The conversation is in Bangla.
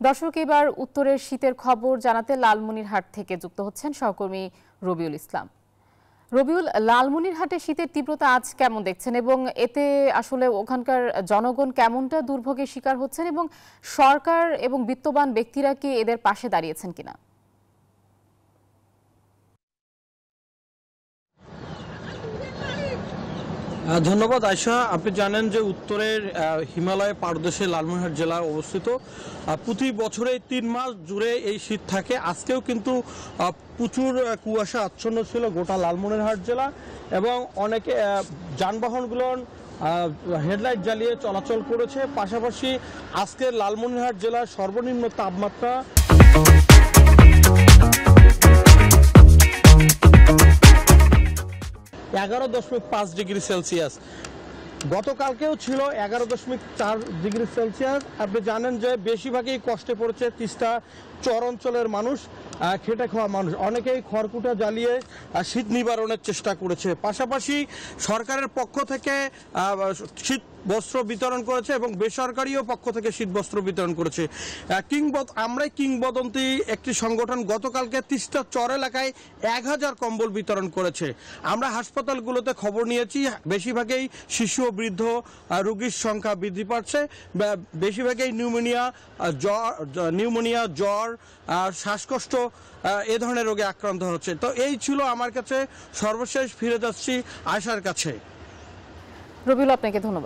দর্শক, এবার উত্তরের শীতের খবর জানাতে লালমনিরহাট থেকে যুক্ত হচ্ছেন সহকর্মী রবিউল ইসলাম। রবিউল, লালমনিরহাটে শীতের তীব্রতা আজ কেমন দেখছেন এবং এতে আসলে ওখানকার জনগণ কেমনটা দুর্ভোগের শিকার হচ্ছেন এবং সরকার এবং বিত্তবান ব্যক্তিরা কি এদের পাশে দাঁড়িয়েছেন কিনা? ধন্যবাদ আয়শা। আপনি জানেন যে উত্তরের হিমালয় পাদদেশে লালমনিরহাট জেলায় অবস্থিত। প্রতি বছরে 3 মাস জুড়ে এই শীত থাকে। আজকেও কিন্তু প্রচুর কুয়াশা আচ্ছন্ন ছিল গোটা লালমনিরহাট জেলা এবং অনেকে যানবাহনগুলো হেডলাইট জ্বালিয়ে চলাচল করেছে। পাশাপাশি আজকের লালমনিরহাট জেলার সর্বনিম্ন তাপমাত্রা 11.5 ডিগ্রি সেলসিয়াস। গতকালকেও ছিল 11.4 ডিগ্রি সেলসিয়াস। আপনি জানেন যে বেশিরভাগই কষ্টে পড়েছে তিস্তা চর অঞ্চলের মানুষ, খেটে খাওয়া মানুষ। অনেকেই খড়কুটা জ্বালিয়ে শীত নিবারণের চেষ্টা করেছে। পাশাপাশি সরকারের পক্ষ থেকে শীত বস্ত্র বিতরণ করেছে এবং বেসরকারিও পক্ষ থেকে শীত বস্ত্র বিতরণ করেছে। আমরাই কিংবদন্তি একটি সংগঠন গতকালকে তিস্তা চর এলাকায় 1000 কম্বল বিতরণ করেছে। আমরা হাসপাতালগুলোতে খবর নিয়েছি, বেশিরভাগই শিশু ও বৃদ্ধ রোগীর সংখ্যা বৃদ্ধি পাচ্ছে। বেশিরভাগই নিউমোনিয়া, জ্বর, শ্বাসকষ্ট এ ধরনের রোগে আক্রান্ত হচ্ছে। তো এই ছিল আমার কাছে সর্বশেষ। ফিরে যাচ্ছি আয়শার কাছে। রবিউল, আপনাকে ধন্যবাদ।